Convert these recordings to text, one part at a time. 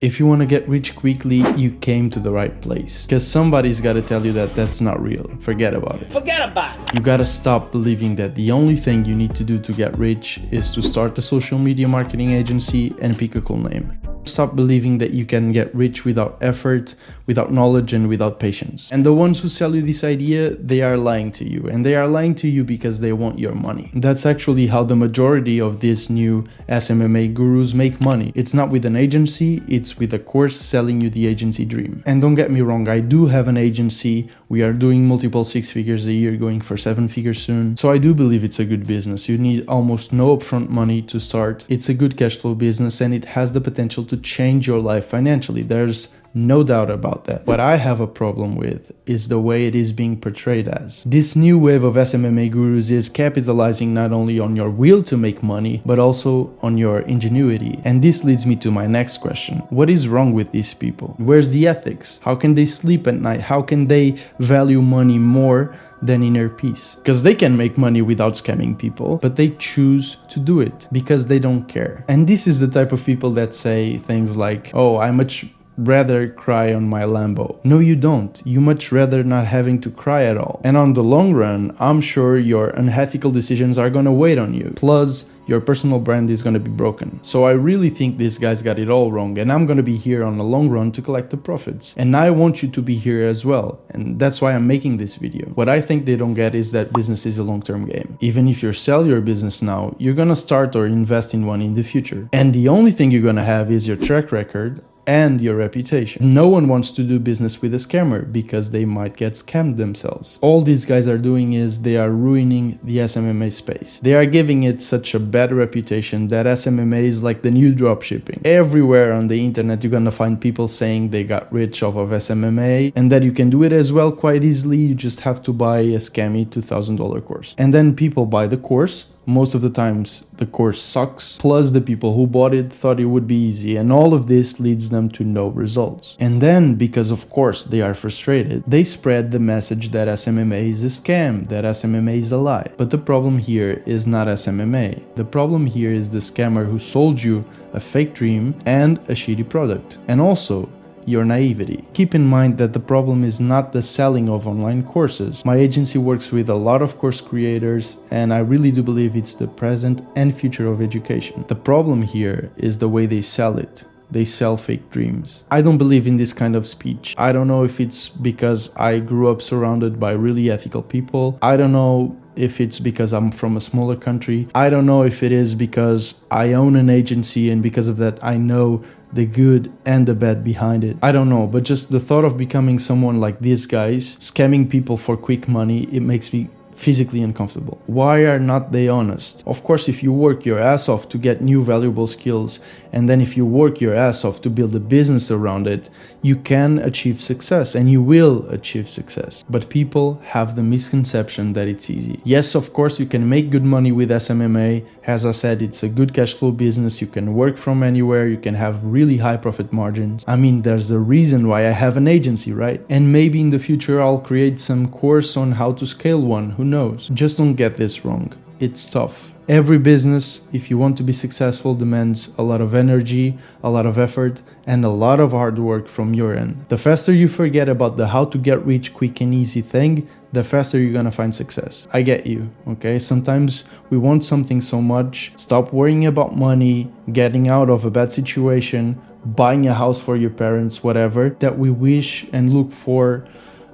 If you want to get rich quickly, you came to the right place. Because somebody's got to tell you that that's not real. Forget about it. Forget about it. You gotta stop believing that the only thing you need to do to get rich is to start a social media marketing agency and pick a cool name. Stop believing that you can get rich without effort, without knowledge, and without patience. And the ones who sell you this idea, they are lying to you. And they are lying to you because they want your money. That's actually how the majority of these new SMMA gurus make money. It's not with an agency, it's with a course selling you the agency dream. And don't get me wrong, I do have an agency. We are doing multiple 6 figures a year, going for 7 figures soon. So I do believe it's a good business. You need almost no upfront money to start. It's a good cash flow business and it has the potential to change your life financially. There's no doubt about that. What I have a problem with is the way it is being portrayed as. This new wave of SMMA gurus is capitalizing not only on your will to make money, but also on your ingenuity. And this leads me to my next question. What is wrong with these people? Where's the ethics? How can they sleep at night? How can they value money more than inner peace? Because they can make money without scamming people, but they choose to do it because they don't care. And this is the type of people that say things like, oh, I much rather cry on my Lambo. No, you don't. You much rather not having to cry at all. And on the long run, I'm sure your unethical decisions are gonna weigh on you. Plus, your personal brand is gonna be broken. So I really think these guys got it all wrong, and I'm gonna be here on the long run to collect the profits. And I want you to be here as well. And that's why I'm making this video. What I think they don't get is that business is a long-term game. Even if you sell your business now, you're gonna start or invest in one in the future. And the only thing you're gonna have is your track record and your reputation. No one wants to do business with a scammer because they might get scammed themselves. All these guys are doing is they are ruining the SMMA space. They are giving it such a bad reputation that SMMA is like the new dropshipping. Everywhere on the internet you're gonna find people saying they got rich off of SMMA and that you can do it as well quite easily. You just have to buy a scammy $2,000 course. And then people buy the course. Most of the times the course sucks, plus the people who bought it thought it would be easy, and all of this leads them to no results. And then, because of course they are frustrated, they spread the message that SMMA is a scam, that SMMA is a lie. But the problem here is not SMMA. The problem here is the scammer who sold you a fake dream and a shitty product. And also, your naivety. Keep in mind that the problem is not the selling of online courses. My agency works with a lot of course creators and I really do believe it's the present and future of education. The problem here is the way they sell it. They sell fake dreams. I don't believe in this kind of speech. I don't know if it's because I grew up surrounded by really ethical people. I don't know if it's because I'm from a smaller country. I don't know if it is because I own an agency and because of that I know the good and the bad behind it. I don't know, but just the thought of becoming someone like these guys, scamming people for quick money, it makes me physically uncomfortable. Why are not they honest? Of course, if you work your ass off to get new valuable skills, and then if you work your ass off to build a business around it, you can achieve success and you will achieve success. But people have the misconception that it's easy. Yes, of course, you can make good money with SMMA. As I said, it's a good cash flow business. You can work from anywhere. You can have really high profit margins. I mean, there's a reason why I have an agency, right? And maybe in the future, I'll create some course on how to scale one. Who knows? Just don't get this wrong. It's tough. Every business, if you want to be successful, demands a lot of energy, a lot of effort, and a lot of hard work from your end. The faster you forget about the how to get rich quick and easy thing, the faster you're gonna find success. I get you, okay? Sometimes we want something so much, stop worrying about money, getting out of a bad situation, buying a house for your parents, whatever, that we wish and look for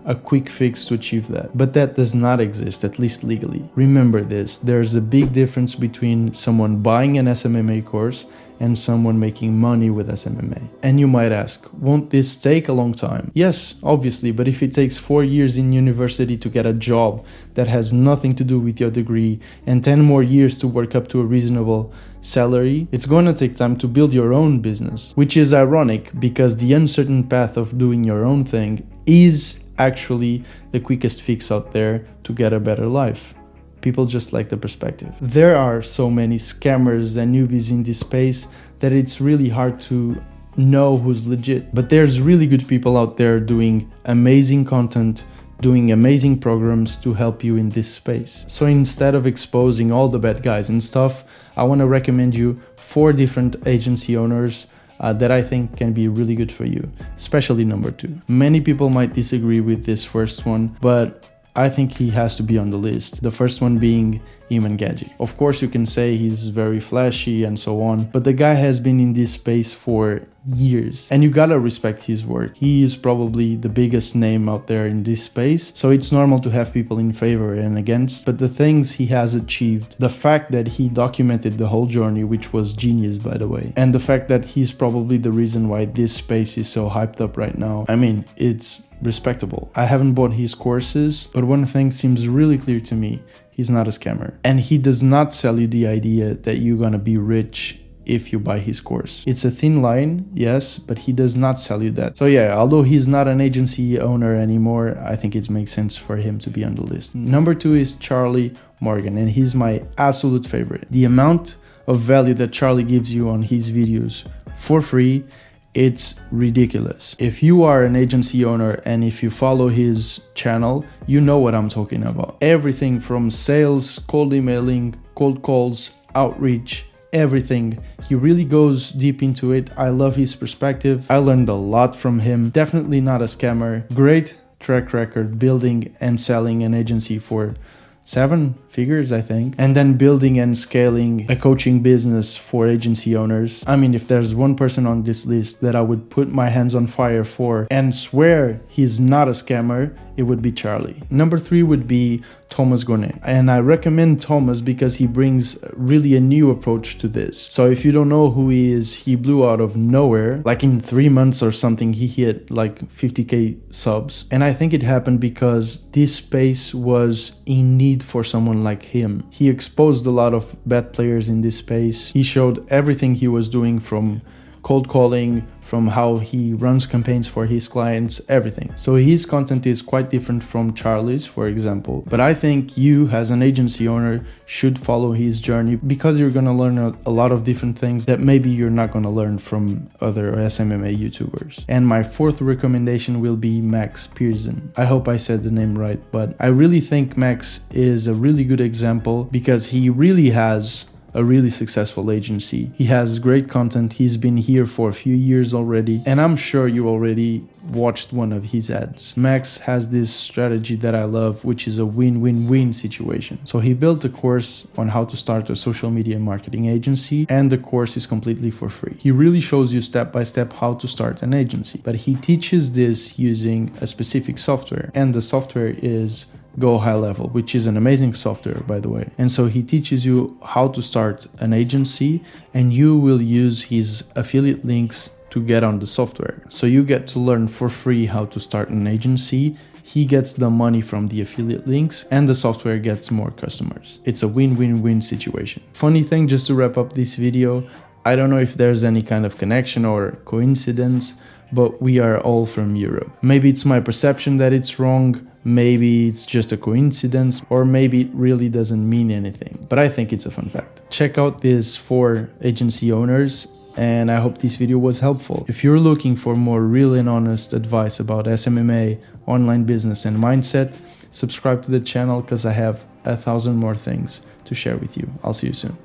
a quick fix to achieve that. But that does not exist, at least legally. Remember this, there's a big difference between someone buying an SMMA course and someone making money with SMMA. And you might ask, won't this take a long time? Yes, obviously, but if it takes 4 years in university to get a job that has nothing to do with your degree and 10 more years to work up to a reasonable salary, it's going to take time to build your own business, which is ironic because the uncertain path of doing your own thing is actually the quickest fix out there to get a better life. People just like the perspective. There are so many scammers and newbies in this space that it's really hard to know who's legit. But there's really good people out there doing amazing content, doing amazing programs to help you in this space. So instead of exposing all the bad guys and stuff, I want to recommend you 4 different agency owners that I think can be really good for you, especially number 2. Many people might disagree with this first one, but I think he has to be on the list. The first one being Iman Gadzhi. Of course, you can say he's very flashy and so on, but the guy has been in this space for years and you gotta respect his work. He is probably the biggest name out there in this space, so it's normal to have people in favor and against, but the things he has achieved, the fact that he documented the whole journey, which was genius by the way, and the fact that he's probably the reason why this space is so hyped up right now, I mean, it's respectable. I haven't bought his courses, but one thing seems really clear to me: he's not a scammer. And he does not sell you the idea that you're gonna be rich if you buy his course. It's a thin line, yes, but he does not sell you that. So yeah, although he's not an agency owner anymore, I think it makes sense for him to be on the list. Number 2 is Charlie Morgan, and he's my absolute favorite. The amount of value that Charlie gives you on his videos for free, it's ridiculous. If you are an agency owner and if you follow his channel, you know what I'm talking about. Everything from sales, cold emailing, cold calls, outreach, everything. He really goes deep into it. I love his perspective. I learned a lot from him. Definitely not a scammer. Great track record building and selling an agency for 7 figures, I think, and then building and scaling a coaching business for agency owners. I mean, if there's one person on this list that I would put my hands on fire for and swear he's not a scammer, it would be Charlie. Number 3 would be Thomas Gournet, and I recommend Thomas because he brings really a new approach to this. So if you don't know who he is, he blew out of nowhere. Like in 3 months or something, he hit like 50k subs, and I think it happened because this space was in need for someone like him. He exposed a lot of bad players in this space. He showed everything he was doing, from cold calling, from how he runs campaigns for his clients, everything. So his content is quite different from Charlie's, for example. But I think you, as an agency owner, should follow his journey because you're gonna learn a lot of different things that maybe you're not gonna learn from other SMMA YouTubers. And my 4th recommendation will be Max Pearson. I hope I said the name right, but I really think Max is a really good example because he really has a really successful agency. He has great content. He's been here for a few years already, and I'm sure you already watched one of his ads. Max has this strategy that I love, which is a win-win-win situation. So he built a course on how to start a social media marketing agency, and the course is completely for free. He really shows you step by step how to start an agency, but he teaches this using a specific software, and the software is Go High Level, which is an amazing software, by the way. And so he teaches you how to start an agency, and you will use his affiliate links to get on the software. So you get to learn for free how to start an agency. He gets the money from the affiliate links, and the software gets more customers. It's a win-win-win situation. Funny thing, just to wrap up this video, I don't know if there's any kind of connection or coincidence, but we are all from Europe. Maybe it's my perception that it's wrong, maybe it's just a coincidence, or maybe it really doesn't mean anything, but I think it's a fun fact. Check out these 4 agency owners, and I hope this video was helpful. If you're looking for more real and honest advice about SMMA, online business and mindset, subscribe to the channel because I have 1,000 more things to share with you. I'll see you soon.